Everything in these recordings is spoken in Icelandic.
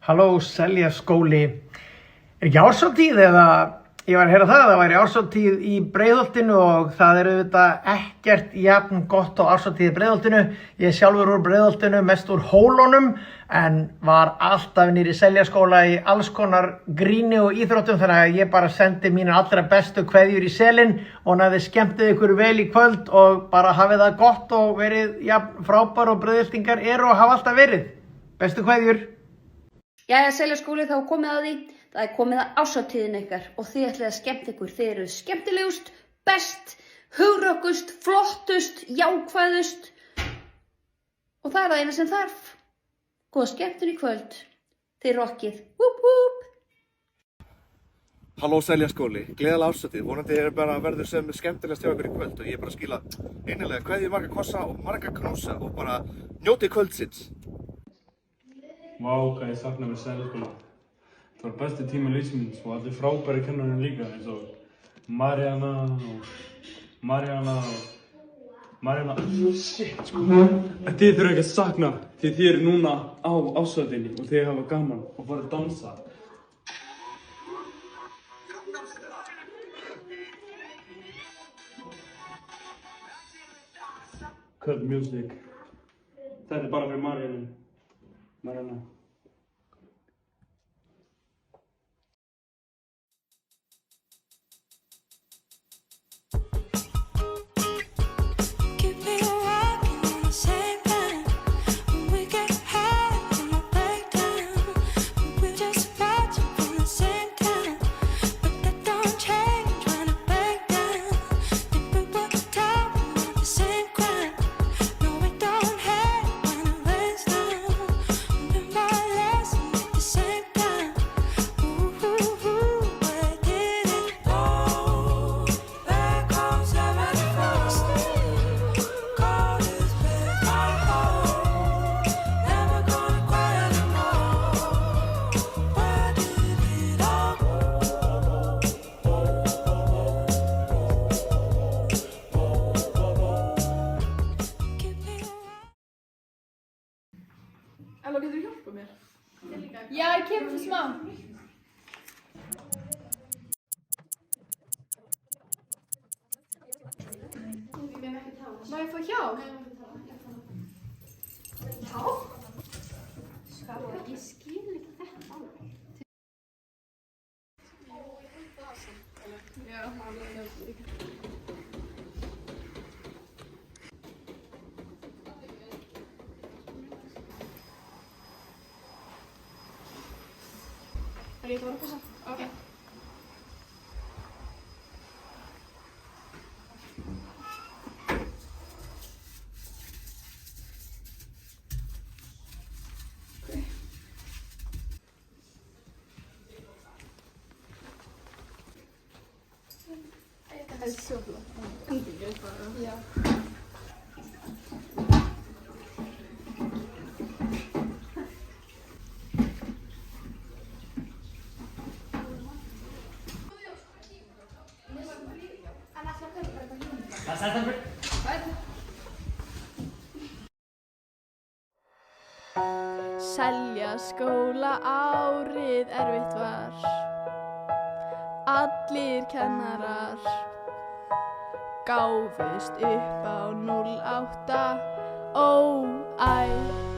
Halló, Seljaskóli. Ekki árshátíð eða ég var að heyra það væri árshátíð í Breiðholtinu og það auðvitað ekkert jafn gott á árshátíð í Breiðholtinu. Ég sjálfur úr Breiðholtinu, mest úr hólunum, en var alltaf niðri í Seljaskóla í alls konar gríni og íþróttum, þannig að ég bara sendi mínar allra bestu kveðjur í selin og þið skemmtið ykkur vel í kvöld og bara hafið það gott og verið jafn frábær og Breiðholtingar eru og hafa alltaf verið. Bestu kveðjur. Jæja, Seljaskóli, þá komið að því. Það komið að árshátíðin ykkar og þið ætlið að skemmta ykkur. Þið eru skemmtilegust, best, hugrökkust, flottust, jákvæðust og það er það eina sem þarf. Góða skemmtun í kvöld. Þið rokkið. Whoop whoop. Halló Seljaskóli, gleðilega árshátíð. Vonandi bara verður sem skemmtilegast hjá ykkur í kvöld og ég bara skila einnilega kveðju marga kossa og marga knúsa og bara njótið kvöldsins. Vá, hvað ég sakna með Seljaskóla. Það var besti tími lífs míns og allir frábæri kennarinn líka eins og María shit sko. En þið þurfa ekki að sakna því þið eru núna á árshátíðinni og þið hafa gaman og fara að dansa. Cut music. Þetta er bara fyrir María. Elfa, getur þú hjálpað mér? Já, ég kemur fyrir smá. Má ég fá hjálp? Hjálp? Ég skil ekki þetta alveg. Já, ég ætla að vera að passa. Ok. Það er svo flott. Endilega bara. Já. Seljaskóla árið erfitt var. Allir kennarar gáfust upp á 08. Æ,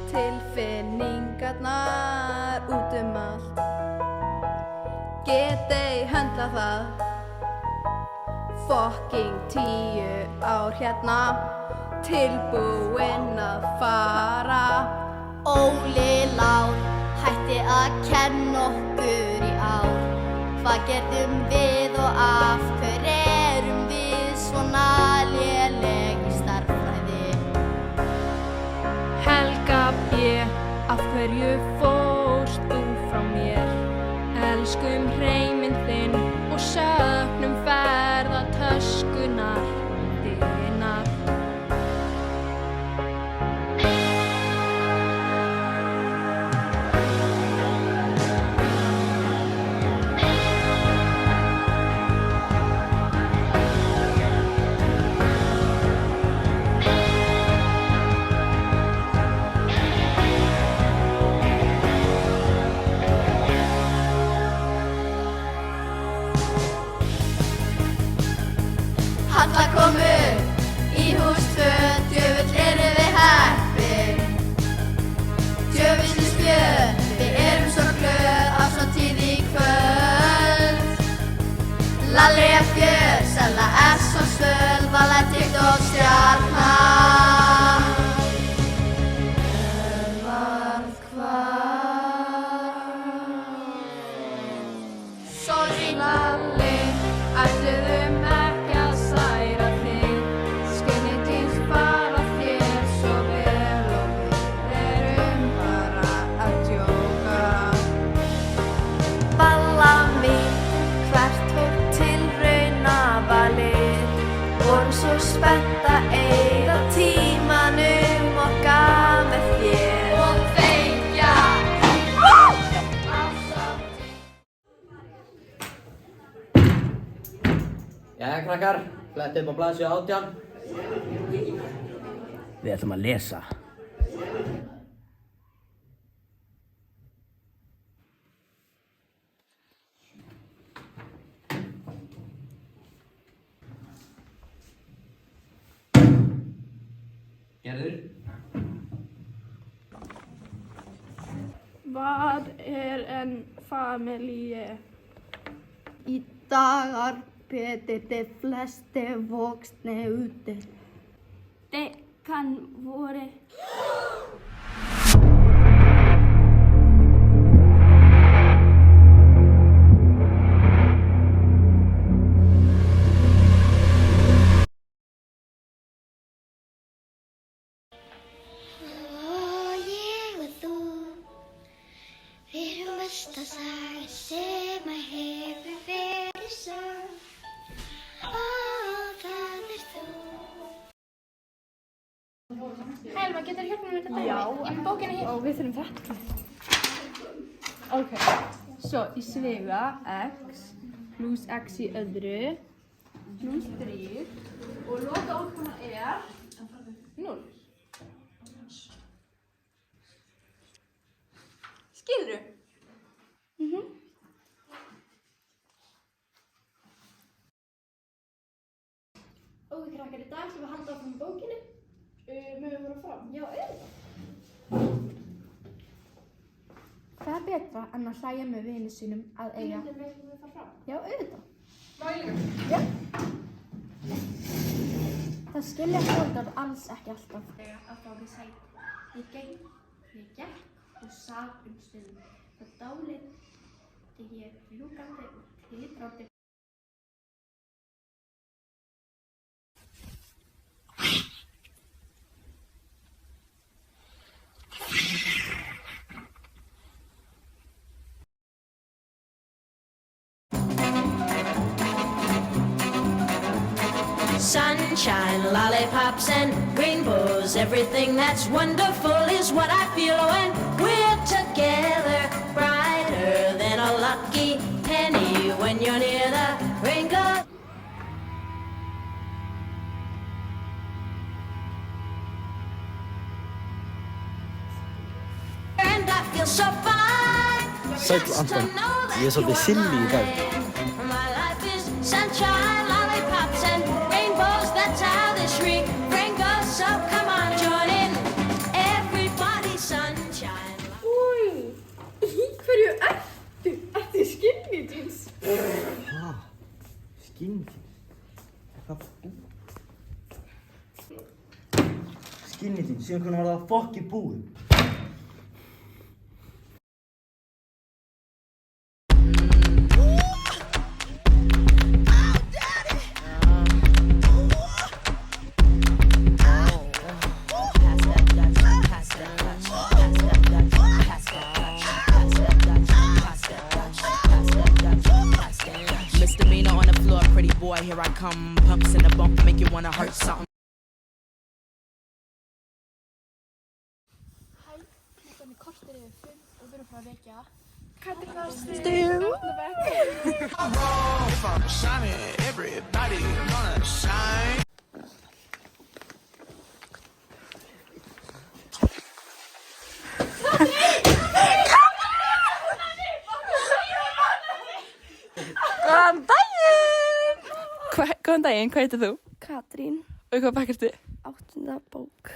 tilfinningarnar út allt. Get ei höndla það. Fucking 10 ár hérna, tilbúinn að fara. Óli Lár hætti að kenna okkur í ár. Hvað gerðum við og af hverju erum við svona léleg í stærðfræði? Helga B, af hverju fórst þú frá mér? Elskum hreiminn þinn og söknum ferðatöskunar þinnar. hús tvö, djöfull erum við heppin. Djöfullins fjör, við erum svo glöð, árshátíð í kvöld. Lalli fjör, Sella svo svöl, Valla og stjarna. Varð Sorry Lalli, ætluðum ekki að særa þig. Skinny jeans fara þér svo vel og við erum bara að djóka. Valla mín, hvert fór tilraunavalið? Vorum svo spennt að eyða tímanum okkar með þér. Og þegja. Jæja krakkar, fletti upp á blaðsíðu 18. Við ætlum að lesa. Gerður? Vad en familje? Í dagar betur de fleste voksne ute. Det kan vara... Ég og þú, við erum versta saga sem að hefur verið sögð. Það þú. Helga, getur þú hjálpað mér með þetta? Já. Ég með bókina hér. Og við þurfum þetta. Ok, svo í svega x plus x í öðru plus 3 og loka útkoma er 0. Skilurðu? Og við krakkar í dag sem við halda áfram með bókinni. Mögum við fara fram? Já, auðvitað. Það er betra en að hlæja með vini sínum að eiga. Mögum við fara fram? Já, auðvitað. Má ég líka? Já. Það skilja foreldrar alls ekki alltaf. Að fá við sæti. Ég gekk og sat stundum. Það dálítið ég ljúkandi og titrandi. Sunshine, lollipops, and rainbows. Everything that's wonderful is what I feel when we're together. Brighter than a lucky penny when you're near the rain god. And I feel so fine. Sæll Anton, ég svolítið silly í dag. My life is sunshine, lollipops, and rainbows. That's how this refrain goes. So come on, join in. Everybody sunshine. Új, í hverju ertu? Ertu í skinny jeans? Hvað? Skinny jeans? Er það búið? Skinny jeans, síðan hvernig var það fokkið búið? Here I come, pumps in the bump, make you wanna hurt something. Hæ, klukkan kortir yfir 5 og við erum frá að vekja Katrín Leifsdóttir. Góðan daginn! Góðan daginn, hvað heitir þú? Katrín. Og hvað bekk ertu? 8. bók.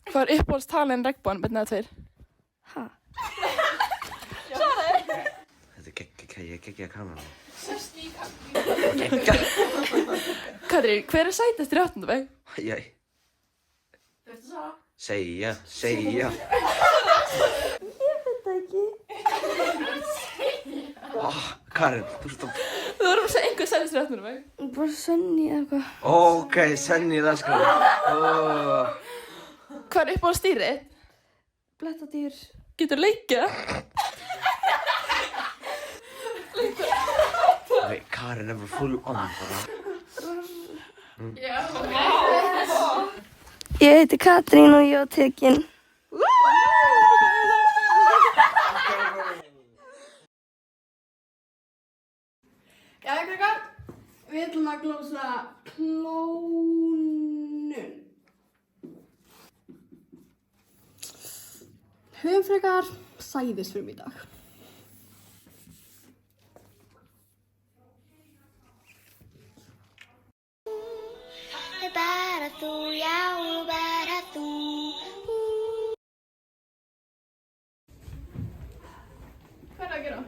Hvað er uppáhalds talin regnbóðan, betna eða tveir? Ha? Þetta er geggja kameran. Sest í Katrín, hver er sætastur í 8. bekk? Ég. Þurftu Sara? Segja. Ég veit það ekki. Karin, þú ert að... Þú voru að segja einhver sætastur í 8. bekk? Bara Svenni eða eitthvað. Ok, Senni það sko. Hvað er uppáhalds dýrið? Blettadýr. Getur leikið? Nei, Karin er bara full on bara. Ég heiti Katrín og ég var tekin. Jæja, krakkar. Við ætlum að glósa klónun. Höfum frekar sæðisfrum í dag. Bara þú, já, bara þú. Hvað er að gera?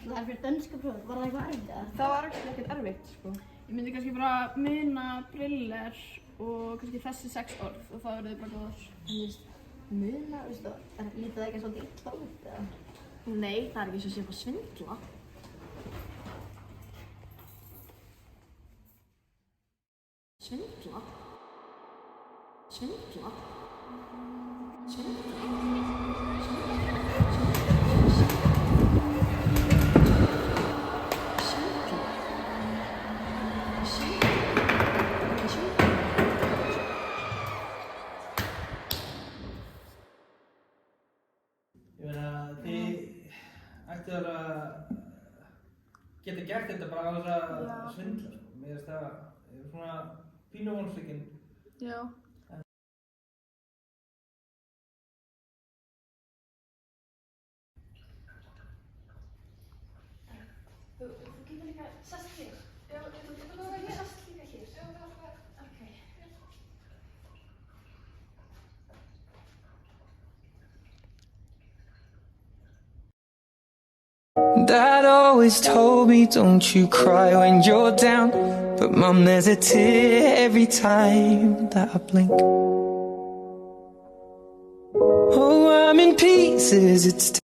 Það er fyrir dönska próf, var það eitthvað erfitt eða? Það var ekkert erfitt, sko. Ég myndi kannski bara muna briller og kannski þessi 6 orð og þá eru þið bara góðar. Muna, veistu, lítið það ekki svolítið illa út eða? Nei, það er ekki svo að sé bara svindla. Svindla? Ég meina, þið ættu að geta gert þetta bara á þess að svindla, sko. Mér finnst það, ég er svona pínu vonsvikinn. Já. Þú getur líka sest hér. Já, þú getur líka sest líka hér. Já, ok. Dad always told me, don't you cry when you're down. But Mum, there's a tear every time that I blink. Oh, I'm in pieces, it's...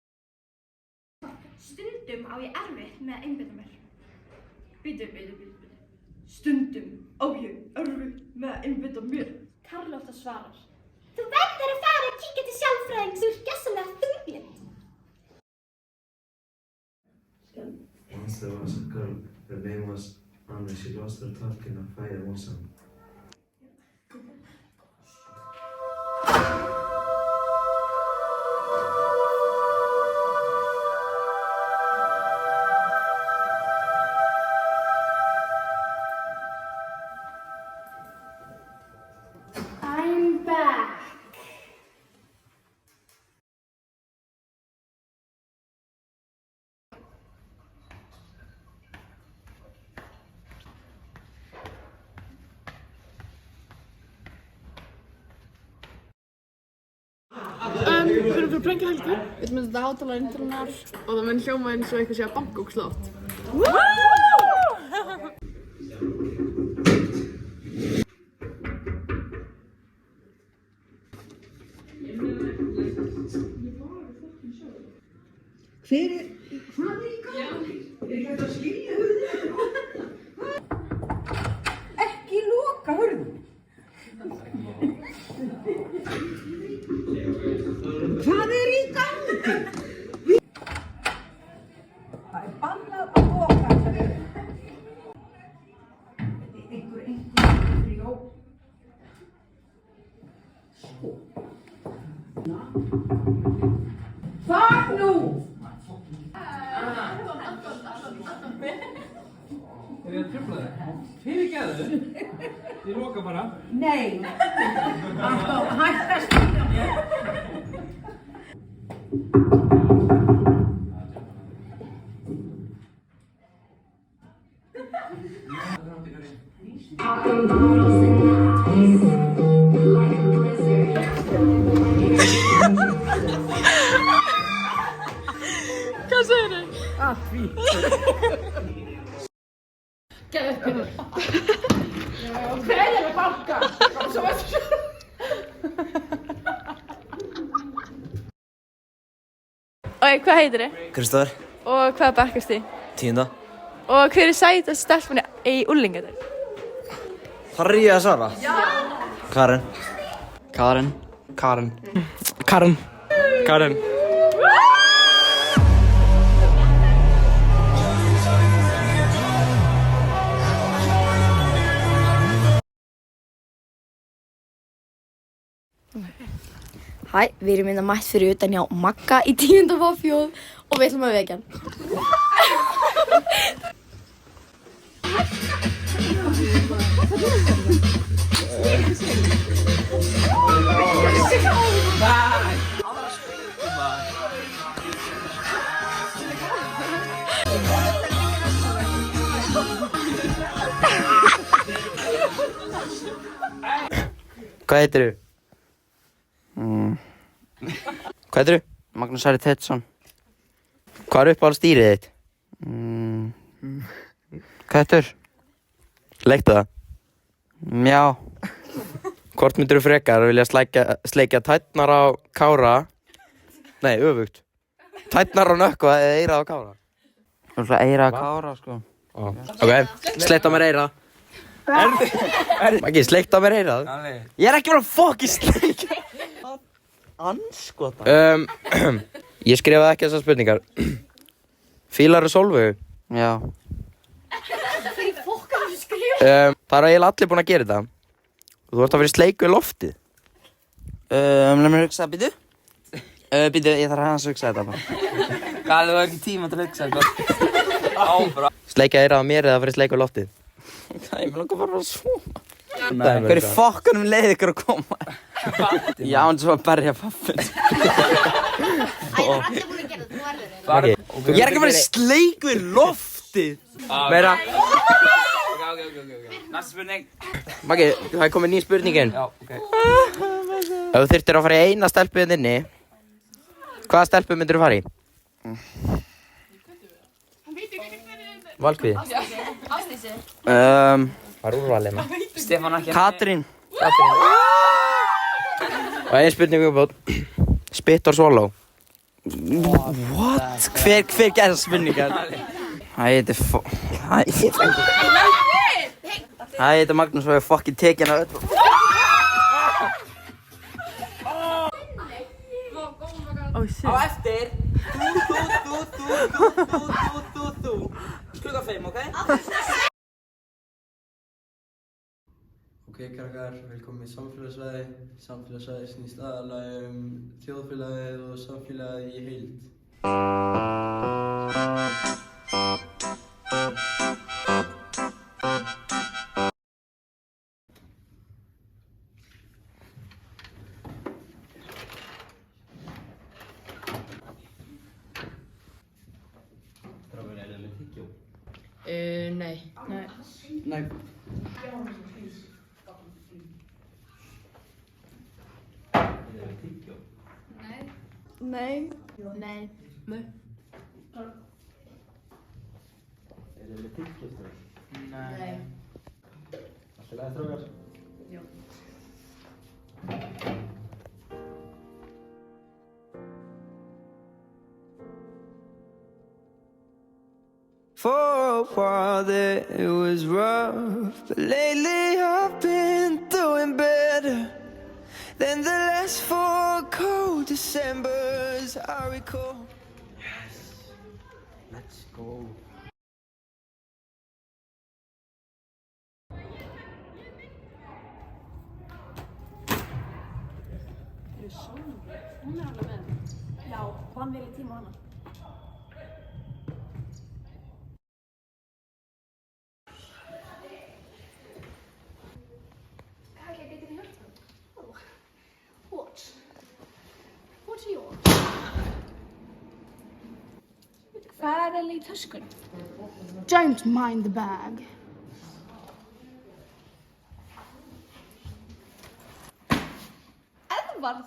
Stundum á ég erfitt með að einbeita mér. Bíddu. Stundum á ég erfitt með að einbeita mér. Karlótta svarar. Þú verður að fara að kíkja til sjálfræðings, þú ert gjörsamlega þunglynd. Once there was a girl, her name was Anna, she lost her touch in a fire one summer. I'm back. Við erum fyrir prengja Helgu. Við ætlum að setja hátalarinn til hennar og það mun hljóma eins og eitthvað sé að banka og slátt. Hvað er í gangi? Er ekki hægt að skilja hurðina? Ekki loka hurðinni. Hvað er í gangi? Það er bannað að loka þessa hurð. Einhver frjó. Sko. Hvað nú? Er ég að trufla þig? Fyrirgefðu. Ég loka bara. Nei. Alltaf hægt að skilja mér. Talking Hvað heitirðu? Kristófer. Og hvaða bekk ertu í? 10. Og hver sætast stelpunni í úlingadeild? Þarf ég að svara? Já! Karen. Karen. Karen. Karen. Karen. Hæ, við erum hérna mætt fyrir utan hjá Magga í 10. Vafjóð og við ætlum að vekja hann. Hvað heitirðu? Hvað heitirðu? Magnús Ari Tettsson. Hvað uppáhalds dýrið þitt? Hvað heitirðu? Leiktu það? Já. Hvort myndirðu frekar vilja sleikja tærnar á Kára? Nei, öfugt. Tærnar á Nökkva eða eyrað á Kára? Eyrað á Kára, sko. Ok, sleikta mér eyrað. Maggi, sleikta mér eyrað. Ég ekki bara fokki sleikja. Anskota. Ég skrifaði ekki þessar spurningar. Fílarðu Sólveigu? Já. Fyrir fokka þessu skrifa. Það eru eiginlega allir búin að gera þetta. Þú ert að vera í sleiku í loftið. Leið mér hugsa, býtu? Býtu, ég þarf að hugsa þetta bara. Hvað, þú hefur ekki tíma til að hugsa þetta? Áfra. Sleika eyrað á mér eða fyrir sleiku í loftið? Hvað, ég vil langar bara að sofa. Hver í fokkanum leið ykkur að koma? Já, en svo að berja pappin. Það er allir búin að gera þetta, þú verður það. Ég er ekki bara í sleiku í loftið. Meira. Næsta spurning. Maggi, það er komið ný spurningin. Já, ok. Ef þú þyrftir að fara í eina stelpu inni, hvaða stelpu myndir þú fara í? Valkvíði. Ásdísi. Hvað er úrvalið maður? Stefán ekki. Katrín. Og ein spurning uppátt. Spit or swallow? What? Hver gerði þessar spurningar? Hæ, þetta er Magnús og ég er fucking tekinn af öll. Á eftir. Þú. Klukkan 5, ok? Ok, krakkar, velkomin í samfélagsfræði. Samfélagsfræði snýst aðalega þjóðfélagið og samfélagið í heild. Nei. Nei. Nei. Nei. Nei. Er þið með tyggjastráð? Nei. Allt í lagi, strákar? Já. For a while there it was rough, but lately I've been doing better than the last 4 cold Decembers I recall. Yes, let's go. Hún alveg með. Já, hann vil í tíma hana. What do you want? Hvað er í töskunni? Don't mind the bag. Edvard.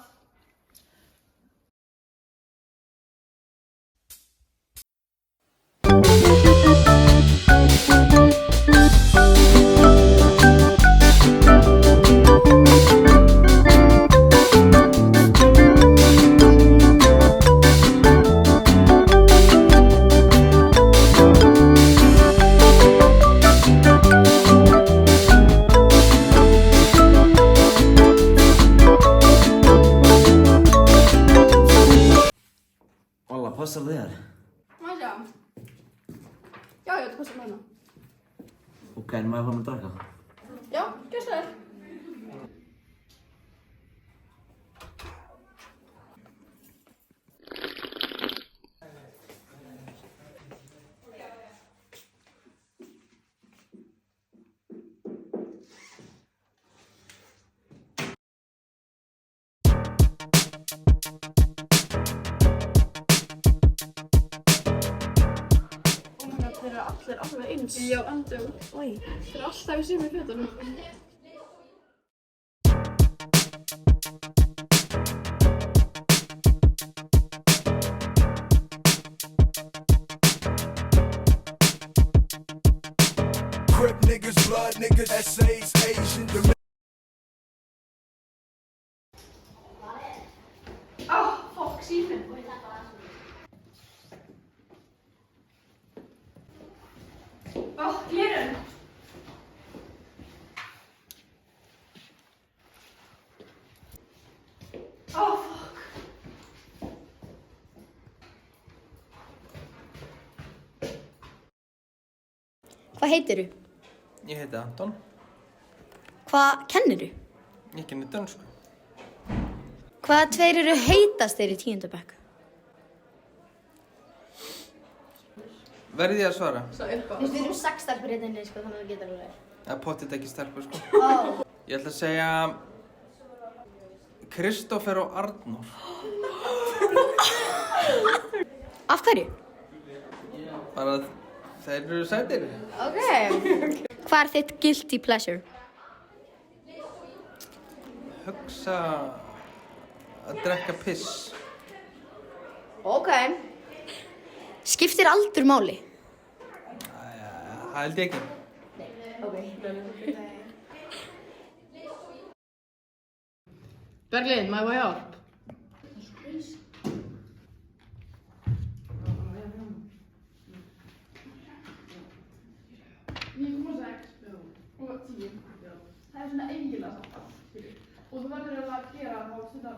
passar það þér? Má sjá. Já, þetta passar með hana. Ok, en maður fara með að drakka? Já, gjör svo vel. Þeir eru allir alveg eins. Já, andum. Oj. Þeir eru alltaf í sömu fötunum. Crip niggas, blood niggas, essays, Asian. Fokk, síminn. Glerun. Fokk. Hvað heitirðu? Ég heiti Anton. Hvað kennirðu? Ég kenni dönsku. Hvaða tveir eru heitastir í 10. bekk? Verði ég að svara? Við erum 6 stelpur hérna inni, sko, þannig að það getur alveg. Það er pottitt ekki stelpur, sko. Ó. Ég ætla að segja Kristófer og Arnór. Af hverju? Bara þeir eru sætir. Ok. Hvað er þitt guilty pleasure? Hugsa að drekka piss. Ok. Skiptir aldur máli? Það held ég ekki. Ok. Berglind, my way up. Og 10. Það svona eiginlega samt, skilur. Og þú verður að gera það á stundar.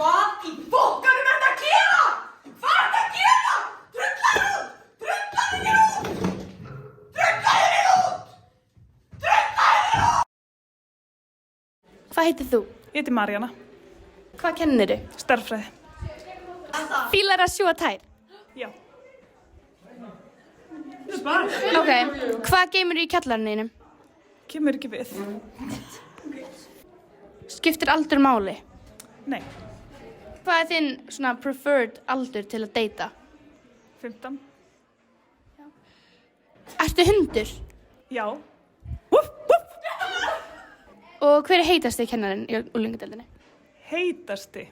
Hvað í fokkanum er þetta að gera? Hvað er þetta að gera? Drullaðu út! Drullaðu þér út! Drullaðu þér út! Drullaðu þér út! Hvað heitir þú? Ég heiti Maríana. Hvað kennirðu? Stærðfræði. Fílar að sjúga tær? Já. Ok, hvað geymurðu í kjallaranum? Kemur ekki við. Skiptir aldur máli? Nei. Hvað er þinn svona preferred aldur til að deyta? 15. Ertu hundur? Já. Og hver er heitasti kennarinn í unglingadeildinni? Heitasti?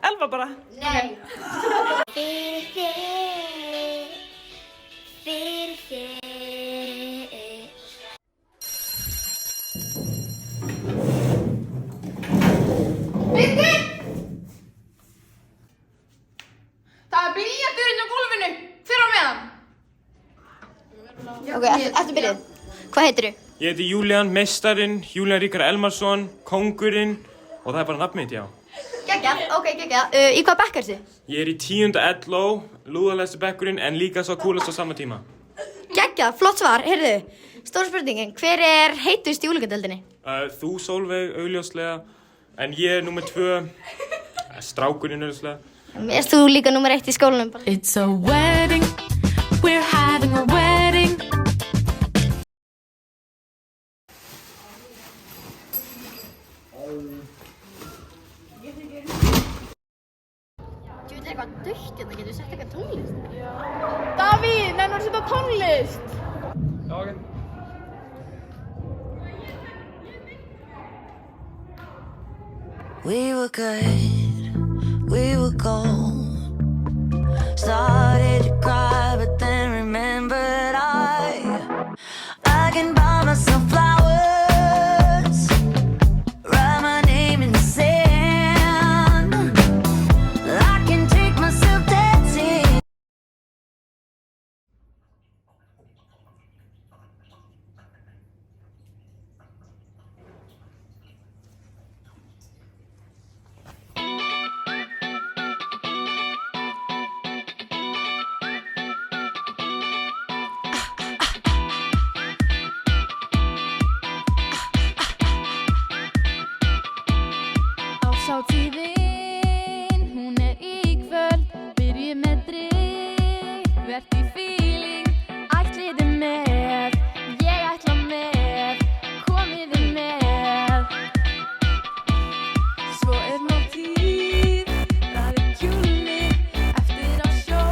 Elfa bara. Nei. Fyrir þig, fyrir þig. Birni! Það er blýanturinn á gólfinu. Fyrir á meðan. Ok, eftir byrjuð. Hvað heitirðu? Ég heiti Júlían, meistarinn, Júlían Ríkar Elmarsson, kóngurinn og það er bara nafn mitt, já. Geggjað, ok, geggjað. Í hvað bekk ertu? Ég er í 10. LO, lúðalegsti bekkurinn en líka svo kúlast á sama tíma. Geggjað, flott svar. Heyrðu, stóra spurningin. Hver er heitust í unglingadeildinni? Þú, Sóley, augljóslega, en ég er númer 2, strákurinn augljóslega. Erst þú líka númer 1 í skólanum? It's a wedding, we're having a wedding. eitthvað dautt hérna, getur við sett eitthvað tónlist? Já. Davíð, nennir að setja tónlist? Já, ok. We were good, we were gold. Started to cry, but then remembered I can buy myself flowers, write my name in the sand. I can take myself dancing. Árshátíðin, hún í kvöld, byrjum með drykk, vert í feeling, ætliði með, ég ætla með, komiði með. Svo nóg tíð, það kjúli, eftir á sjó,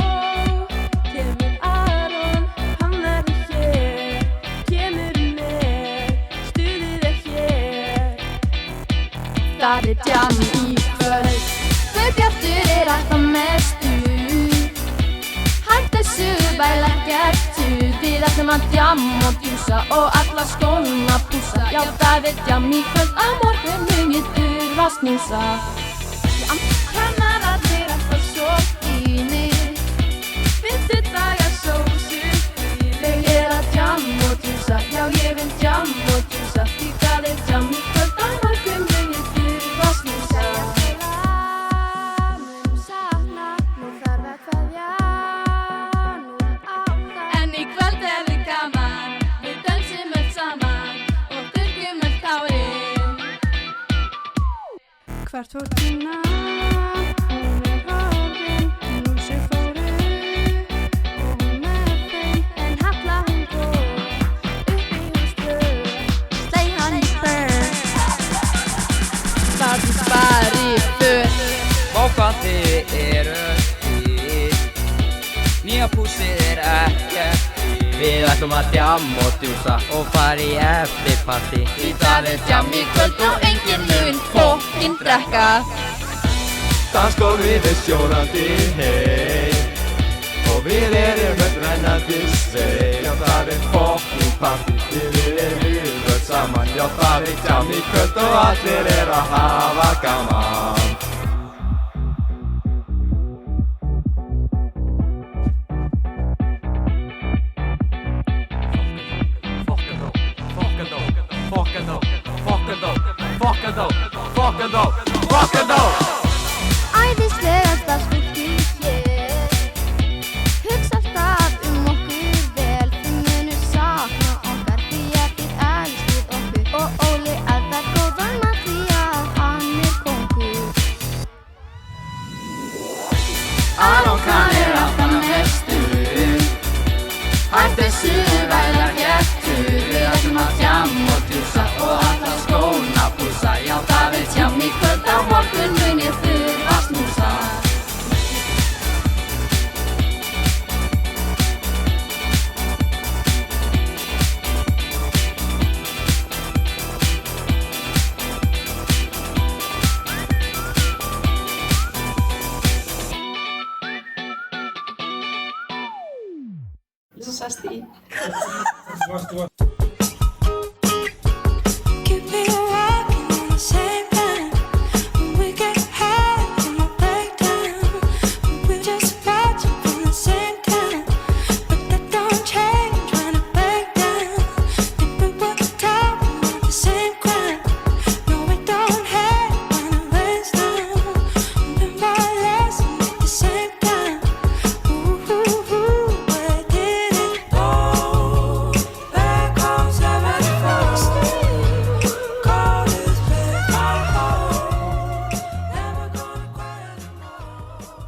kemur Aron, hann verður hér, kemur með, stuðið hér. Það djam í kvöld, þau bjartur alltaf mestu. Hætt þessu væl ekkert tuð, við ætlum að djamma og djúsa og alla skóna pússa. Já, það djam í kvöld, á morgun mun ég þurfa að snúsa. Kennararnir alltaf svo fínir, finnstu dagar sósu fyrir. Ég að djamma og djúsa, já ég vil djamma og djúsa. Því það djam í kvöld, á morgun mun ég þurfa að snúsa. Munum sakna, nú þarf að kveðja 08. En í kvöld við gaman, við dönsum öll saman og þurrkum öll tárin. Hvert fór Tinna, hún horfin, nú sig fóru og hún með þeim. En Halla hún góð, upp í húsbröð, slay hann í börn. Það bara í för. Vá hvað þið eru fín, nýja pússið ekkert fín. Við ætlum að djamma og djúsa og fara í eftirparti. Því það djam í kvöld og enginn mun fokkin drekka. Dansgólfið sjónandi heim og við erum öll rennandi sveim. Já, það fokkin party, við erum öll saman. Já, það djam í kvöld og allir að hafa gaman. Æðislegasta fólkið hér, hugsa alltaf okkur vel. Þið munið sakna okkar því að þið elskið okkur. Og Óli eldar góðan mat því að hann kóngur. Aron kann alltaf mestur, hætt þessu væl ekkert tuð. Við ætlum að djamma og djúsa og alla skóna pússa. Já, það djam í kvöld, á morgun mun ég þurfa að snúsa. Svo sest í.